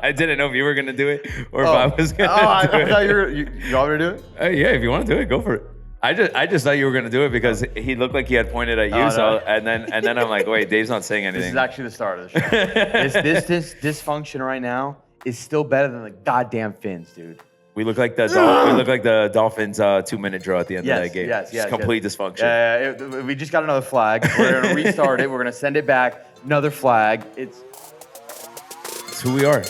I didn't know if you were gonna do it or if I was gonna do it. I thought you want me to do it? Yeah, if you want to do it, go for it. I just thought you were gonna do it because he looked like he had pointed at you. Oh, so no. and then I'm like, wait, Dave's not saying anything. This is actually the start of the show. this dysfunction right now is still better than the goddamn Finns, dude. We look like the Dolphins 2-minute draw at the end of that game. Yes. Just complete dysfunction. We just got another flag. We're gonna restart it. We're gonna send it back. Another flag. It's who we are.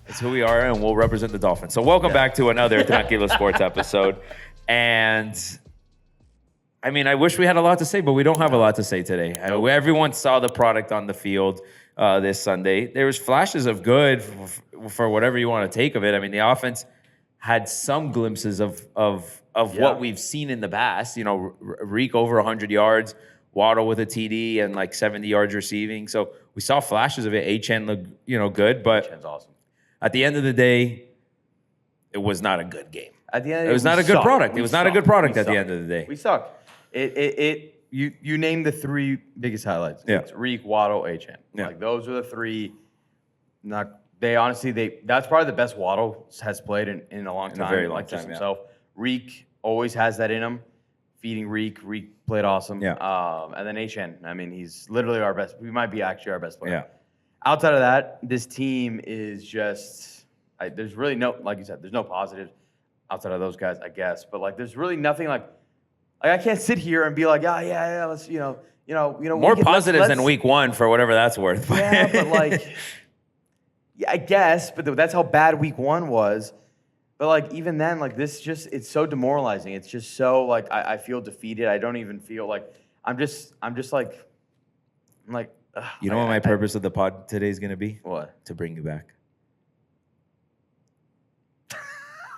It's who we are, and we'll represent the Dolphins. So welcome back to another Tranquilo Sports episode. And I mean, I wish we had a lot to say, but we don't have a lot to say today. Everyone saw the product on the field this Sunday. There was flashes of good for whatever you want to take of it. I mean, the offense had some glimpses of what we've seen in the past. You know, Reek over 100 yards, Waddle with a TD, and like 70 yards receiving. So we saw flashes of it. Achane looked, good, but Achan's awesome. At the end of the day, it was not a good game. At the end, it was not a good product. It was not a good product at the end of the day. We suck. You named the three biggest highlights. Yeah. It's Reek, Waddle, Achane. Yeah. Like those are the three. That's probably the best Waddle has played in a long time. A very long just time, himself. Reek always has that in him. Feeding Reek. Reek played awesome. Yeah. And then Achane. I mean, he's literally our best. We might be actually our best player. Yeah. Outside of that, this team is just. There's really no, like you said, there's no positives outside of those guys, I guess. But like, there's really nothing like I can't sit here and be like, yeah, let's, more positives than week one for whatever that's worth. Yeah, but like, yeah, I guess, but that's how bad week one was. But like, even then, like this it's so demoralizing. It's just so like, I feel defeated. I don't even feel like, I'm just like, ugh, you know what my purpose of the pod today is going to be? What? To bring you back.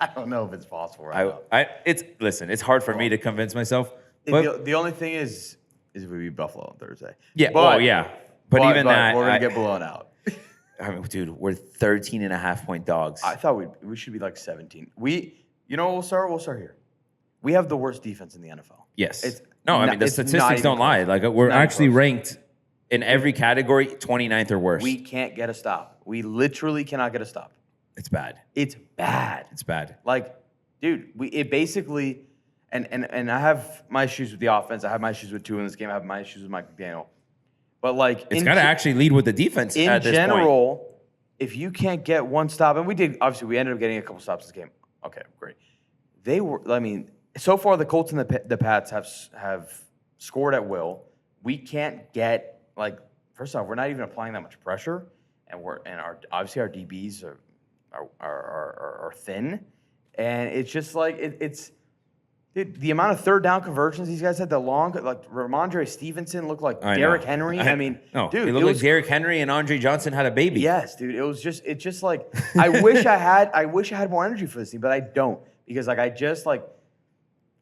I don't know if it's possible right now. It's hard for me to convince myself. But the only thing is we beat Buffalo on Thursday. Yeah, but even that, we're gonna get blown out. I mean, dude, we're 13.5-point dogs. I thought we should be like 17. We'll start here. We have the worst defense in the NFL. Yes. The statistics don't lie. Like we're actually ranked in every category 29th or worse. We can't get a stop. We literally cannot get a stop. It's bad. It's bad. It's bad. Like, dude, it basically, and I have my issues with the offense. I have my issues with Tua in this game. I have my issues with Mike McDaniel. But like, it's got to actually lead with the defense at this general, point. If you can't get one stop, and we ended up getting a couple stops this game. Okay, great. So far the Colts and the Pats have scored at will. We can't get, like, first off, we're not even applying that much pressure, and obviously our DBs are thin, and it's just like it's the amount of third down conversions these guys had. The long, like Ramondre Stevenson looked like Derrick Henry. Dude, he looked like Derrick Henry and Andre Johnson had a baby. Yes, dude. It's just like I wish I had more energy for this team, but I don't, because like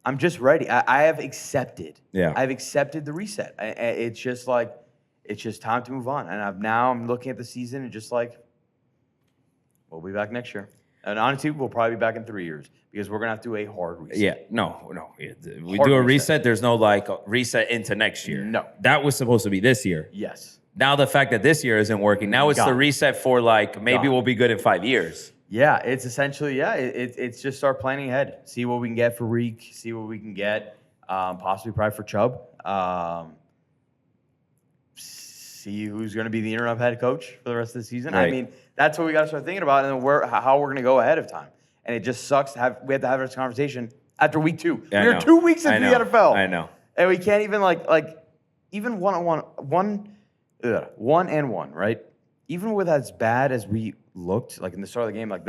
I'm just ready. I have accepted. Yeah. I've accepted the reset. It's just time to move on, and I'm looking at the season and just like, we'll be back next year. And honestly, we'll probably be back in 3 years because we're going to have to do a hard reset. Yeah, no. We do a reset. There's no reset into next year. No. That was supposed to be this year. Yes. Now the fact that this year isn't working, now it's the reset for maybe we'll be good in 5 years. Yeah, it's essentially, it's just start planning ahead. See what we can get for Reek. See what we can get, possibly probably for Chubb. See who's going to be the interim head coach for the rest of the season. Right. I mean, that's what we got to start thinking about, and how we're going to go ahead of time. And it just sucks we have to have this conversation after week 2. Yeah, We're 2 weeks into the NFL. I know. And we can't even even one and one, right? Even with as bad as we looked, like in the start of the game, like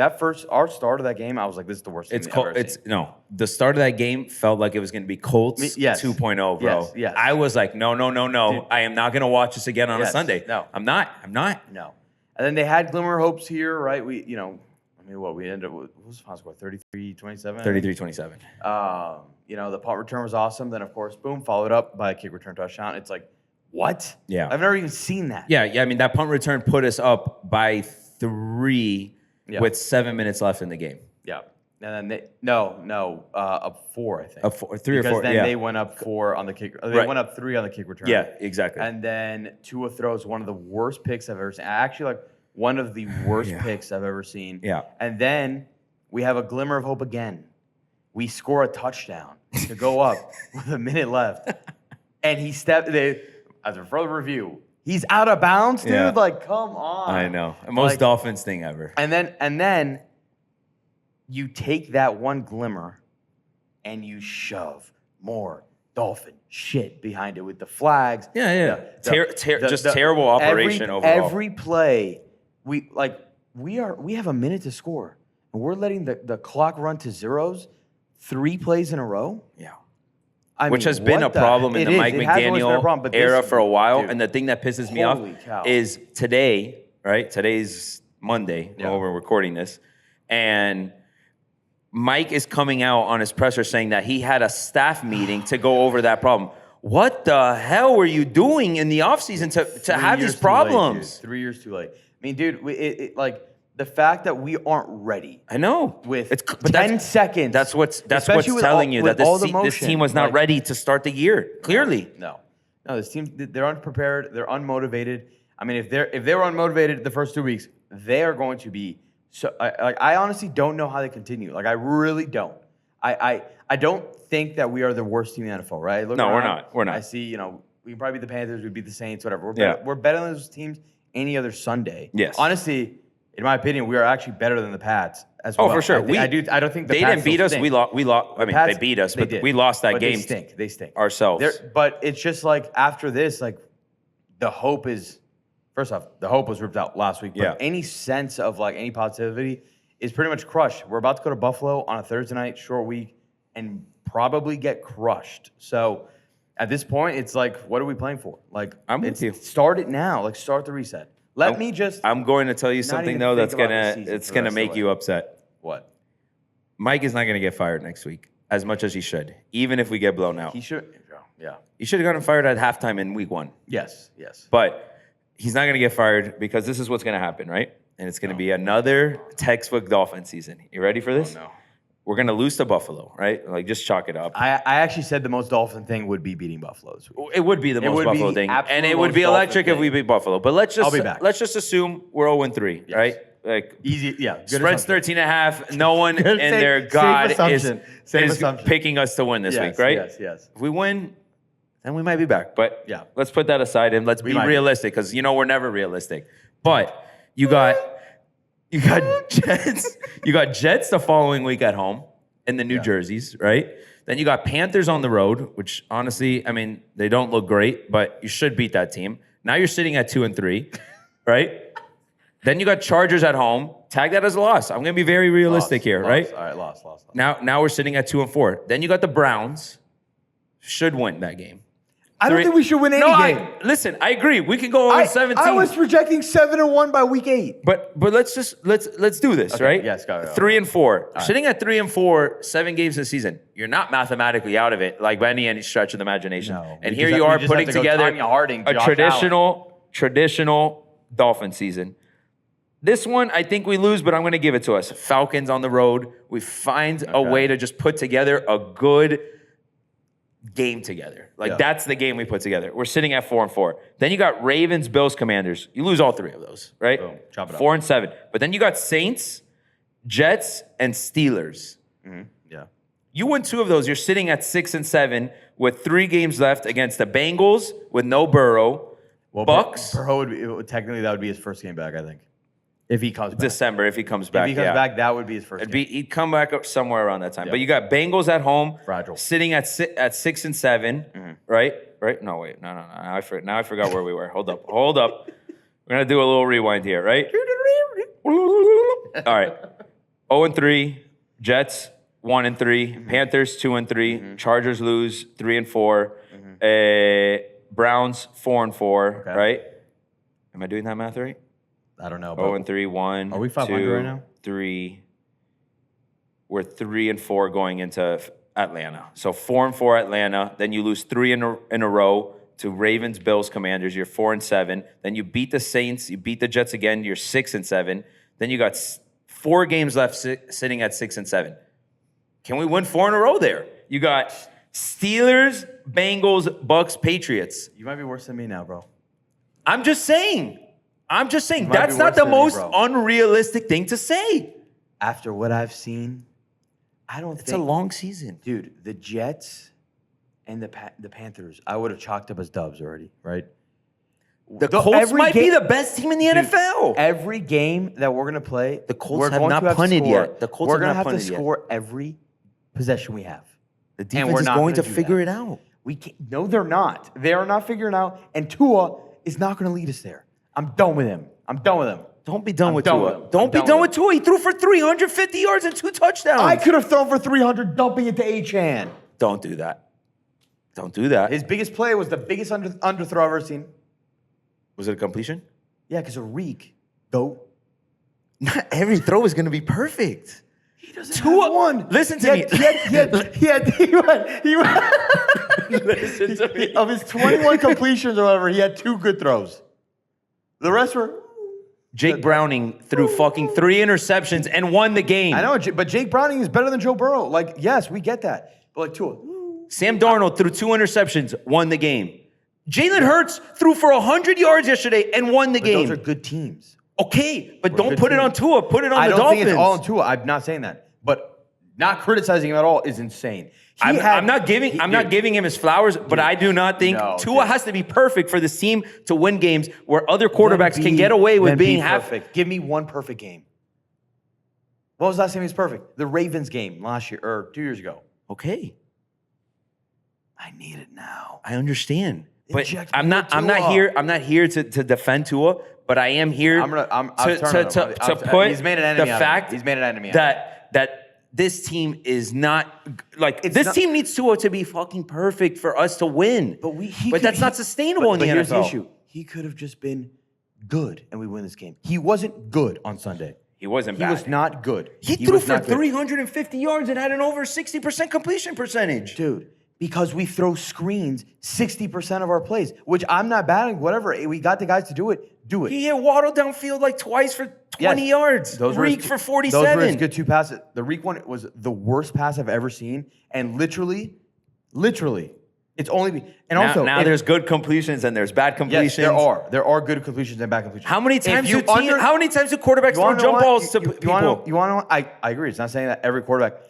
our start of that game, I was like, this is the worst. The start of that game felt like it was going to be Colts 2.0, bro. Yes. I was like, no. Dude, I am not going to watch this again on a Sunday. No. I'm not. No. And then they had glimmer hopes here, right? We ended up, what was the final score? 33-27? 33-27. The punt return was awesome. Then, of course, boom, followed up by a kick return touchdown. It's like, what? Yeah. I've never even seen that. Yeah. I mean, that punt return put us up by 3 with 7 minutes left in the game. Yeah. And then up 4, I think. Up 4, 3 or 4. Because then yeah. they went up 4 on the kick. They Right. went up 3 on the kick return. Yeah, exactly. And then Tua throws one of the worst picks I've ever seen. Actually, like one of the worst picks I've ever seen. Yeah. And then we have a glimmer of hope again. We score a touchdown to go up with a minute left. And he stepped, as a further review, he's out of bounds, dude. Yeah. Like, come on. I know. Most Like, Dolphins thing ever. And then you take that one glimmer and you shove more Dolphin shit behind it with the flags. Yeah. Terrible operation overall. Every play, we have a minute to score, and we're letting the clock run to zeros 3 plays in a row. Yeah. Which has been a problem in the Mike McDaniel era for a while. Dude, and the thing that pisses me off cow. is today, right? Today's Monday when we're recording this. And Mike is coming out on his presser saying that he had a staff meeting to go over that problem. What the hell were you doing in the offseason to have these problems? 3 years too late. I mean, dude, like the fact that we aren't ready. I know. With but 10 seconds. That's what's with telling you that this team was not like, ready to start the year. Clearly. No, this team, they're unprepared. They're unmotivated. I mean, if they were unmotivated the first 2 weeks, they are going to be. So I honestly don't know how they continue. Like I really don't. I don't think that we are the worst team in the NFL, right? We're not. We're not. I see, we can probably beat the Panthers, we beat the Saints, whatever. We're better than those teams any other Sunday. Yes. Honestly, in my opinion, we are actually better than the Pats as well. Oh, for sure. I don't think they Pats didn't beat us. stink. We lost. I mean, Pats, they beat us, they but did. we lost that But game. They stink Ourselves. But it's just like after this, like the hope is. First off, the hope was ripped out last week. But any sense of like any positivity is pretty much crushed. We're about to go to Buffalo on a Thursday night, short week, and probably get crushed. So at this point, it's like, what are we playing for? Like, I'm with you. Start it now. Like, start the reset. I'm going to tell you something though that's gonna make you upset. What? Mike is not gonna get fired next week as much as he should, even if we get blown out. He should. Yeah. He should have gotten fired at halftime in week 1. Yes. But he's not going to get fired because this is what's going to happen, right? And it's going to be another textbook Dolphin season. You ready for this? Oh, no. We're going to lose to Buffalo, right? Like, just chalk it up. I actually said the most Dolphin thing would be beating Buffalo this week. It would be the most Buffalo thing. And it would be electric if we beat Buffalo. But let's just assume we're 0-3, right? Like easy, yeah. Spread's 13.5. No one in their God is picking us to win this week, right? Yes. If we win, then we might be back. But yeah, let's put that aside and let's be realistic because we're never realistic. But you got Jets. You got Jets the following week at home in the New Jerseys, right? Then you got Panthers on the road, which honestly, I mean, they don't look great, but you should beat that team. Now you're sitting at 2-3, right? Then you got Chargers at home. Tag that as a loss. I'm going to be very realistic here, right? All right, loss. Now we're sitting at 2-4. Then you got the Browns. Should win that game. I don't think we should win any game. Listen, I agree. We can go 0-17. I was projecting 7-1 by week 8. But let's do this, right? Yes, go. 3-4. Right. Sitting at 3-4, 7 games this season, you're not mathematically out of it, like by any stretch of the imagination. No, and here you are putting together a traditional Dolphin season. This one, I think we lose, but I'm going to give it to us. Falcons on the road. We find a way to just put together a good game together. That's the game we put together. We're sitting at 4-4. Then you got Ravens, Bills, Commanders. You lose all 3 of those, right? Boom. Chop it up. 4-7. But then you got Saints, Jets, and Steelers. Mm-hmm. Yeah. You win 2 of those. You're sitting at 6-7 with 3 games left against the Bengals with no Burrow. Well, Bucks. Burrow technically that would be his first game back, I think. If he comes back. December, if he comes back. If he comes back, that would be his first game. He'd come back up somewhere around that time. Yeah. But you got Bengals at home. Fragile. Sitting at 6-7, right? Right? No, wait. No. Now I forgot where we were. Hold up. We're going to do a little rewind here, right? All right. 0-3. Jets, 1-3. Panthers, 2-3. Chargers lose, 3-4. Browns, 4-4, right? Am I doing that math right? I don't know. 0-3, 1, are we 500 right now? 3. We're 3-4 going into Atlanta. So 4-4 Atlanta. Then you lose 3 in a row to Ravens, Bills, Commanders. You're 4-7. Then you beat the Saints. You beat the Jets again. You're 6-7. Then you got 4 games left sitting at 6-7. Can we win 4 in a row there? You got Steelers, Bengals, Bucks, Patriots. You might be worse than me now, bro. I'm just saying. That's not the most unrealistic thing to say. After what I've seen, I don't think... It's a long season. Dude, the Jets and the Panthers, I would have chalked up as dubs already, right? The Colts might be the best team in the NFL. Every game that we're going to play, the Colts have not punted yet. We're going to have to score every possession we have. The defense is going to figure it out. We can't. No, they're not. They are not figuring it out. And Tua is not going to lead us there. I'm done with him. Don't be done with Tua. Don't be done with Tua. He threw for 350 yards and 2 touchdowns. I could have thrown for 300 dumping it to Achan. Don't do that. Don't do that. His biggest play was the biggest underthrow I've ever seen. Was it a completion? Yeah, because of Reek. Goat. Not every throw is going to be perfect. He doesn't have one. Listen to me. He went. Listen to me. Of his 21 completions or whatever, he had 2 good throws. The rest were... Jake Browning threw fucking 3 interceptions and won the game. I know, but Jake Browning is better than Joe Burrow. Like, yes, we get that. But like, Tua. Sam Darnold threw 2 interceptions, won the game. Jalen Hurts threw for 100 yards yesterday and won the game. Those are good teams. Okay, but don't put it on Tua. Put it on the Dolphins. I don't think it's all on Tua. I'm not saying that. But not criticizing him at all is insane. I'm not giving him his flowers, but I do not think Tua has to be perfect for this team to win games where other quarterbacks can get away with being perfect. Give me one perfect game. What was the last time he was perfect? The Ravens game last year or 2 years ago. Okay. I need it now. I understand. But I'm not here to defend Tua, but I am here to put he's made an enemy the fact he's made an enemy that this team is not like this team needs Tua to be fucking perfect for us to win. But that's not sustainable in the NFL. Here's the issue. He could have just been good and we win this game. He wasn't good on Sunday. He wasn't bad. He was not good. He threw for 350 yards and had an over 60% completion percentage. Dude, because we throw screens 60% of our plays, which I'm not batting, whatever. We got the guys to do it. Do it. He hit Waddle downfield like twice for 20 yards. Reek for 47. Those were his good 2 passes. The Reek one was the worst pass I've ever seen. And literally, it's only... Now there's good completions and there's bad completions. Yes, there are good completions and bad completions. How many times do quarterbacks throw jump balls to people? You want to know? I agree. It's not saying that every quarterback...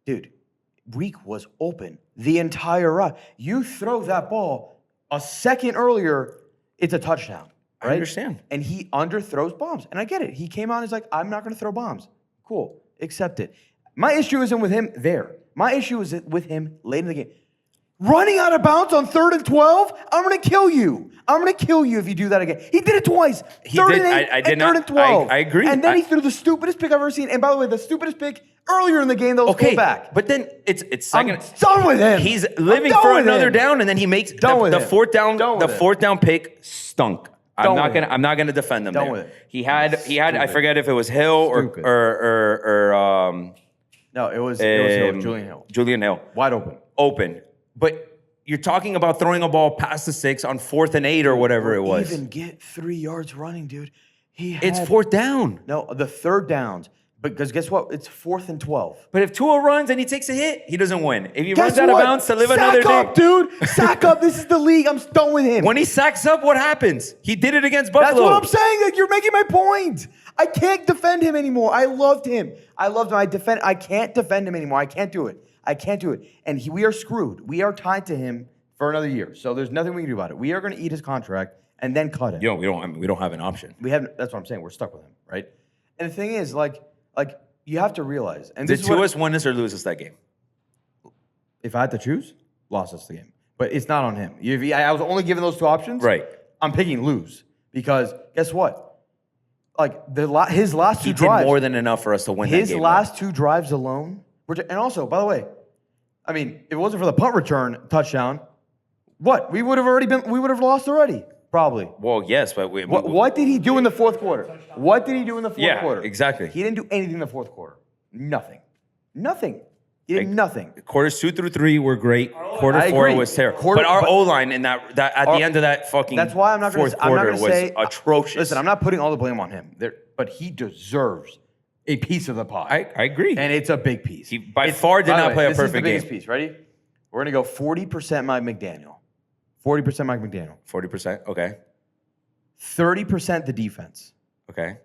Dude, Reek was open the entire run. You throw that ball a second earlier, it's a touchdown. Right? I understand. And he underthrows bombs. And I get it. He came out and he's like, I'm not going to throw bombs. Cool. Accept it. My issue isn't with him there. My issue is with him late in the game. Running out of bounds on 3rd and 12? I'm going to kill you. I'm going to kill you if you do that again. He did it twice. 3rd and 8 and 3rd and 12. I agree. And then he threw the stupidest pick I've ever seen. And by the way, the stupidest pick earlier in the game that was pulled back. But then it's second. I'm done with him. He's living for another down, and then he makes the fourth down. The 4th down pick stunk. I'm not gonna defend him there. He had I forget if it was Hill or no, it was Hill, Julian Hill. Wide open. But you're talking about throwing a ball past the 6 on 4th and 8 or whatever it was. Even get 3 yards running, dude. It's 4th down. No, the 3rd downs. Because guess what? It's 4th and 12. But if Tua runs and he takes a hit, he doesn't win. If he runs out of bounds to live another day. Sack up, dude. Sack up. This is the league. I'm done with him. When he sacks up, what happens? He did it against Buffalo. That's what I'm saying. Like, you're making my point. I can't defend him anymore. I loved him. I can't defend him anymore. I can't do it. And we are screwed. We are tied to him for another year. So there's nothing we can do about it. We are going to eat his contract and then cut him. We don't have an option. That's what I'm saying. We're stuck with him, right? And the thing is, like you have to realize. And did Tua win us or lose us that game? If I had to choose, lost us the game. But it's not on him. I was only given those 2 options. Right. I'm picking lose because guess what? Like his last 2 drives, he did more than enough for us to win that game. His last 2 drives alone. And also, by the way, I mean, if it wasn't for the punt return touchdown, we would have lost already. Probably. Well, yes, but what did he do in the 4th quarter? What did he do in the 4th quarter? Exactly. He didn't do anything in the 4th quarter. Nothing. He did nothing. Quarters 2 through 3 were great. Quarter I 4 agree. was terrible. Quarter- but our but- O-line in that at the end of that fucking That's why I'm not going fourth to. I'm not quarter going to was say atrocious. Listen, I'm not putting all the blame on him. But he deserves a piece of the pie. I agree. And it's a big piece. He by far did not play a this is the perfect biggest game. piece. Ready? We're gonna go 40% Mike McDaniel, 40% Mike McDaniel, 40%. Okay. 30% the defense, Okay.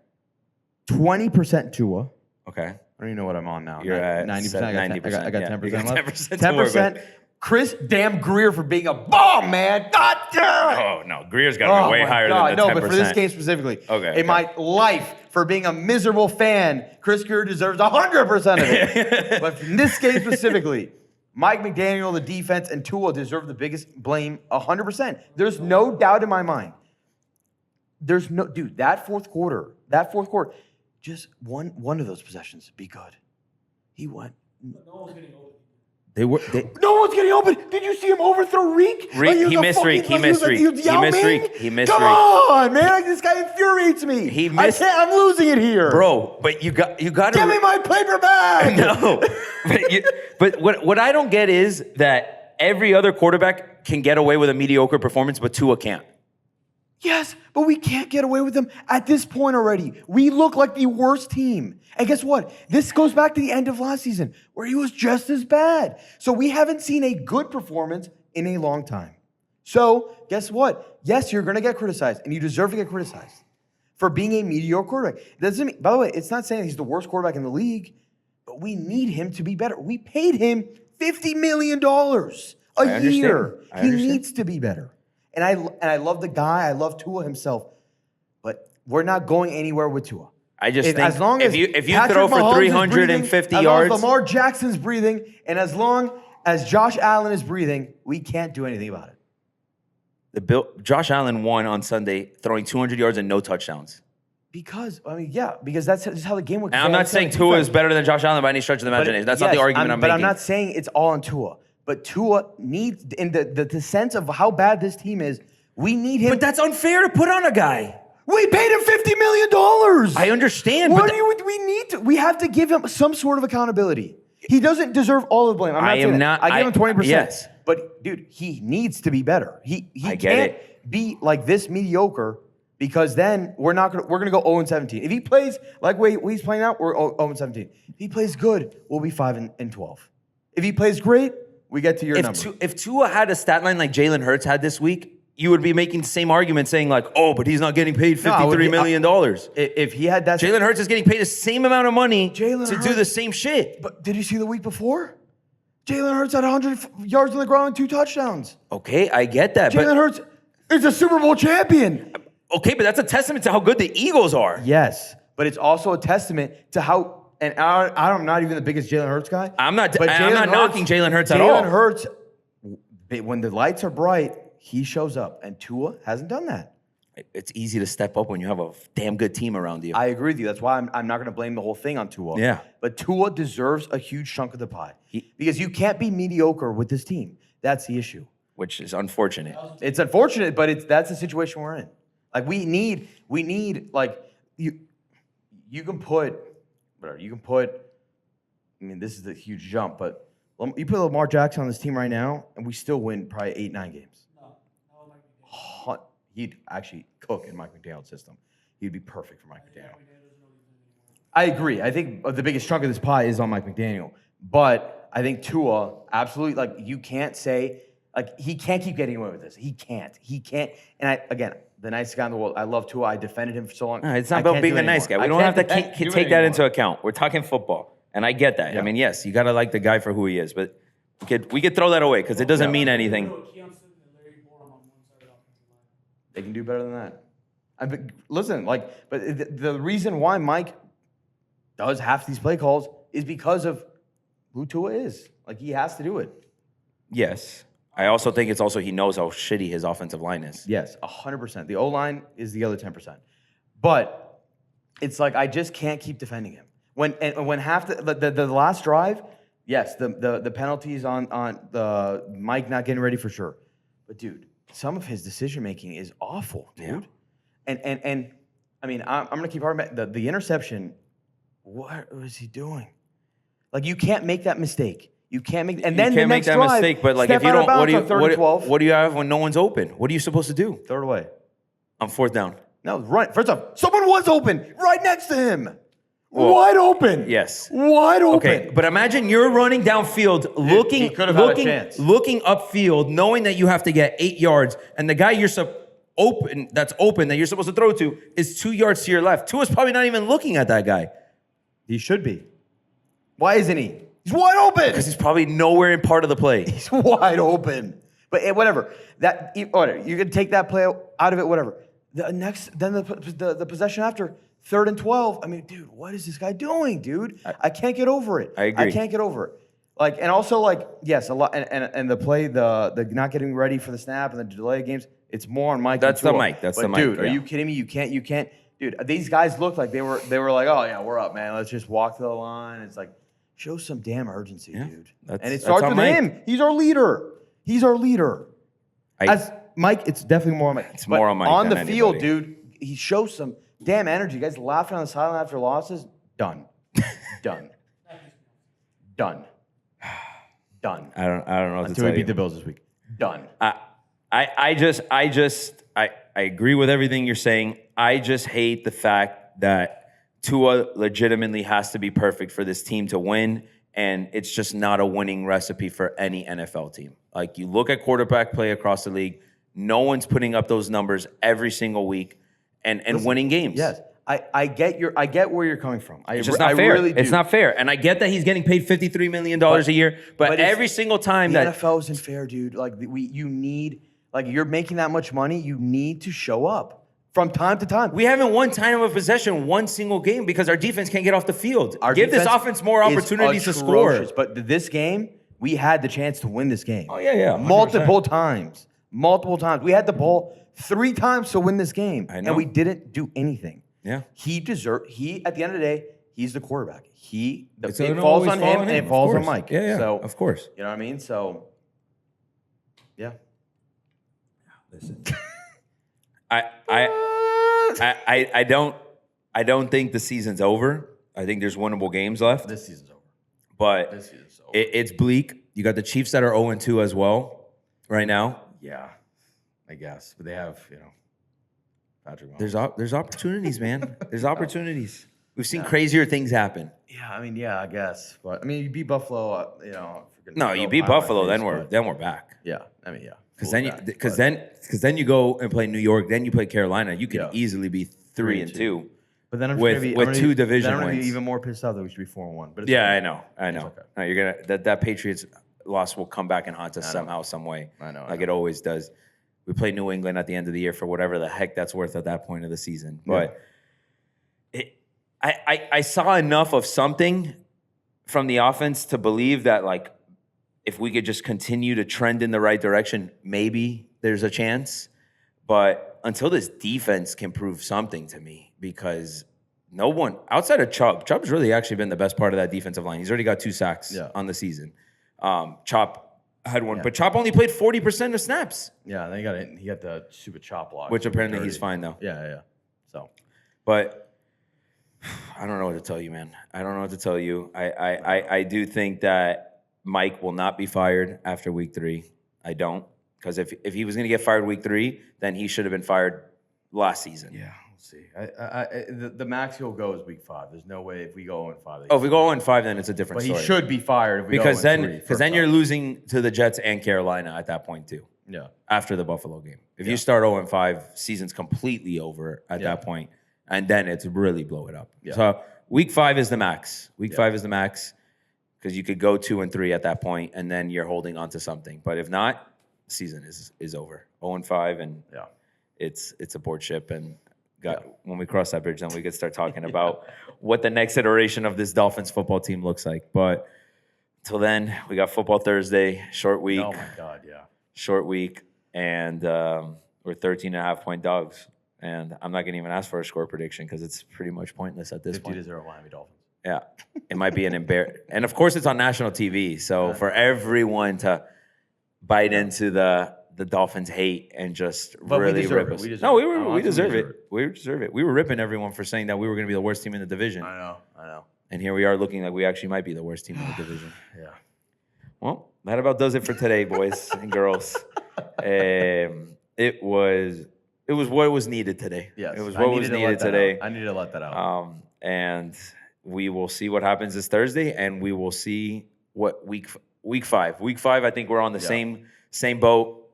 20% Tua. Okay. I don't even know what I'm on now. You're at 90%. I got 90%. I got Yeah. 10% You got left. 10% 10%. Chris damn Greer for being a bomb, man. God damn. Oh no, Greer's got to be way higher than the 10%. No, but for this game specifically, Okay. in my life, for being a miserable fan, Chris Greer deserves 100% of it. But in this game specifically, Mike McDaniel, the defense, and Tua deserve the biggest blame 100%. There's no doubt in my mind. There's no, dude, that fourth quarter, just one of those possessions, be good. He went. No one's getting open. No one's getting open. Did you see him overthrow Reek? He missed Reek. He missed Reek. Come on, man. This guy infuriates me. He missed. I'm losing it here. Bro, but you got to Give me my paper bag. No. but what I don't get is that every other quarterback can get away with a mediocre performance, but Tua can't. Yes, but we can't get away with them at this point already. We look like the worst team. And guess what? This goes back to the end of last season where he was just as bad. So we haven't seen a good performance in a long time. So guess what? Yes, you're going to get criticized, and you deserve to get criticized for being a mediocre quarterback. Doesn't mean, by the way, it's not saying he's the worst quarterback in the league, but we need him to be better. We paid him $50 million a year. He needs to be better. And I love the guy. I love Tua himself. But we're not going anywhere with Tua. I just think as long as if you Patrick throw for Mahomes 350 as yards, long as Lamar Jackson's breathing, and as long as Josh Allen is breathing, we can't do anything about it. Josh Allen won on Sunday throwing 200 yards and no touchdowns. Because that's just how the game works. And I'm not saying Tua is better than Josh Allen by any stretch of the imagination. That's not the argument I'm making. But I'm not saying it's all on Tua. But Tua needs, in the sense of how bad this team is, we need him. But that's unfair to put on a guy. We paid him $50 million. I understand. We have to give him some sort of accountability. He doesn't deserve all the blame. I give him 20%. Yes. But dude, he needs to be better. He I get can't it. be like this mediocre, because then we're gonna go 0-17. If he plays like he's playing out, we're 0-17. If he plays good, we'll be 5-12. If he plays great, we get to your number. If Tua had a stat line like Jalen Hurts had this week, you would be making the same argument saying like, oh, but he's not getting paid $53 million. If he had that, Jalen Hurts is getting paid the same amount of money do the same shit. But did you see the week before? Jalen Hurts had 100 yards on the ground and 2 touchdowns. Okay, I get that. Jalen Hurts is a Super Bowl champion. Okay, but that's a testament to how good the Eagles are. Yes, but it's also a testament to how, and I'm not even the biggest Jalen Hurts guy. I'm not knocking Jalen Hurts at all. Jalen Hurts, when the lights are bright, he shows up, and Tua hasn't done that. It's easy to step up when you have a damn good team around you. I agree with you. That's why I'm not going to blame the whole thing on Tua. Yeah. But Tua deserves a huge chunk of the pie because you can't be mediocre with this team. That's the issue. Which is unfortunate. It's unfortunate, but that's the situation we're in. Like we need like you can put whatever you can put. I mean, this is a huge jump, but you put Lamar Jackson on this team right now, and we still win probably 8-9 games. He'd actually cook in Mike McDaniel's system. He'd be perfect for Mike McDaniel. I agree. I think the biggest chunk of this pie is on Mike McDaniel. But I think Tua, absolutely, like, you can't say, like, he can't keep getting away with this. He can't. And again, the nicest guy in the world. I love Tua. I defended him for so long. No, it's not about being the nice guy. We don't have to take that into account. We're talking football. And I get that. Yeah. I mean, yes, you got to like the guy for who he is. But we could throw that away because it doesn't mean anything. They can do better than that. Listen, like, but the reason why Mike does half these play calls is because of who Tua is. Like, he has to do it. Yes. I also think it's also he knows how shitty his offensive line is. Yes, 100%. The O-line is the other 10%. But it's like I just can't keep defending him. When half the last drive, yes, the penalties on the Mike not getting ready for sure. But dude, some of his decision making is awful, dude. Yeah. And I mean, I'm gonna keep arguing the interception. What was he doing? Like you can't make that mistake. You can't make, and You then can't the make next that drive, mistake, but like step if you out of don't, bounds on third and 12. what do you have when no one's open? What are you supposed to do Throw it away. on fourth down? No, right. First off, someone was open right next to him. Wide open. Yes. Wide open. Okay, but imagine you're running downfield, looking could have had a chance. looking upfield, knowing that you have to get 8 yards, and the guy that's open that you're supposed to throw to is 2 yards to your left. Tua's probably not even looking at that guy. He should be. Why isn't he? He's wide open. Because he's probably nowhere in part of the play. He's wide open. But whatever. Whatever. You can take that play out of it. Whatever. The possession after 3rd and 12. I mean, dude, what is this guy doing, dude? I can't get over it. I agree. I can't get over it. Like, and also, like, yes, a lot, and the play, the not getting ready for the snap and the delay games. It's more on Mike. That's the Mike. That's the Mike. Dude, are you kidding me? You can't. Dude, these guys looked like they were like, oh yeah, we're up, man. Let's just walk to the line. It's like, show some damn urgency, dude. And it starts with him. He's our leader. As Mike, it's definitely more on Mike. It's more on Mike on the than field, anybody. dude. He shows some damn energy. You guys laughing on the sideline after losses. Done. Done. Done. Done. I don't know what to Until tell we beat you. the Bills this week. Done. I agree with everything you're saying. I just hate the fact that Tua legitimately has to be perfect for this team to win, and it's just not a winning recipe for any NFL team. Like, you look at quarterback play across the league, no one's putting up those numbers every single week and winning games. Yes. I get where you're coming from. It's just not fair. Really do. It's not fair. And I get that he's getting paid $53 million a year, but every single time the that NFL isn't fair, dude. Like you need, like, you're making that much money, you need to show up from time to time. we haven't won time of possession one single game because our defense can't get off the field. Give this defense offense more is opportunities to score. atrocious. But this game, we had the chance to win this game. Oh, yeah, 100%. Multiple times. We had the ball 3 times to win this game. I know. And we didn't do anything. Yeah. He at the end of the day, he's the quarterback. It gonna falls always on fall him on and him, it of falls on course. Mike. Yeah, So, of course. you know what I mean? So, yeah. Listen, I don't think the season's over. I think there's winnable games left, This season's over. but it's bleak. You got the Chiefs that are 0-2 as well right now. Yeah, I guess. But they have, Patrick Mahomes. There's opportunities, man. There's opportunities. We've seen crazier things happen. Yeah, I mean, yeah, I guess. But I mean, you beat Buffalo, No, you beat Buffalo, then we're back. Yeah, I mean, yeah. Because then you go and play New York, then you play Carolina. You can easily be 3-2. But then I'm with 2 division I'm gonna wins. be even more pissed off that we should be 4-1. But it's Yeah, okay. I know. okay. No, you're gonna that Patriots loss will come back and haunt us somehow, some way. I know, Like it always does. We play New England at the end of the year for whatever the heck that's worth at that point of the season. But I saw enough of something from the offense to believe that, like, if we could just continue to trend in the right direction, maybe there's a chance. But until this defense can prove something to me, because no one outside of Chubb's really actually been the best part of that defensive line. He's already got 2 sacks on the season. Chop had one, but Chop only played 40% of snaps. Yeah, then he got the stupid chop block. Which apparently he's fine though. Yeah. So, but I don't know what to tell you, man. I don't know what to tell you. I do think that Mike will not be fired after week 3. I don't. Because if he was going to get fired week 3, then he should have been fired last season. yeah, we'll see. The max he'll go is week 5. There's no way if we go 0-5. Oh, if we go 0-5, then it's a different But story. he should be fired if we because go then 0-3 because then first you're off. losing to the Jets and Carolina at that point too. Yeah. After the Buffalo game, if you start 0-5, season's completely over at that point, and then it's really blow it up. Yeah. So week 5 is the max. Week 5 is the max because you could go 2-3 at that point, and then you're holding on to something. But if not, the season is over. 0-5, and it's a board ship. And when we cross that bridge, then we could start talking about what the next iteration of this Dolphins football team looks like. But till then, we got football Thursday, short week. Oh my God, yeah. Short week, and we're 13.5-point dogs. And I'm not going to even ask for a score prediction because it's pretty much pointless at this point. 50-0 Miami Dolphins. Yeah, it might be an embarrassment. And of course, it's on national TV. So for everyone to bite into the Dolphins hate and just really rip us. We deserve it. We deserve it. We were ripping everyone for saying that we were going to be the worst team in the division. I know. And here we are looking like we actually might be the worst team in the division. Yeah. Well, that about does it for today, boys and girls. It was what was needed today. Yes. It was what was needed today. I need to let that out. And we will see what happens this Thursday, and we will see what week 5. Week 5, I think we're on the same boat.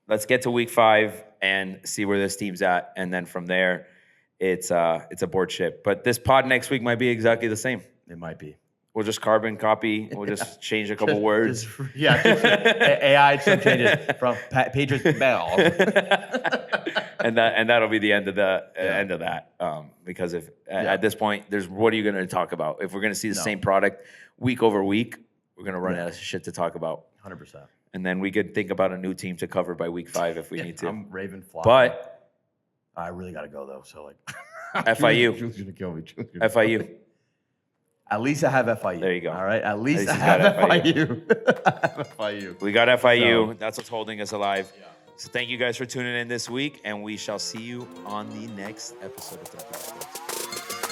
Let's get to week 5 and see where this team's at, and then from there, it's a board ship. But this pod next week might be exactly the same. It might be. We'll just carbon copy. We'll just change a couple words. AI should change it from Patriots to Bell. and that'll be the end of end of that. Because at this point, what are you going to talk about? If we're going to see the same product week over week, we're going to run out of shit to talk about. 100%. And then we could think about a new team to cover by week 5 if we need to. I'm Raven fly. But I really got to go though. So FIU. Drew's gonna kill me. FIU. At least I have FIU. There you go. All right. At least I he's have got FIU. I have FIU. We got FIU. So- That's what's holding us alive. Yeah. So thank you guys for tuning in this week, and we shall see you on the next episode of Tranquilo Sports.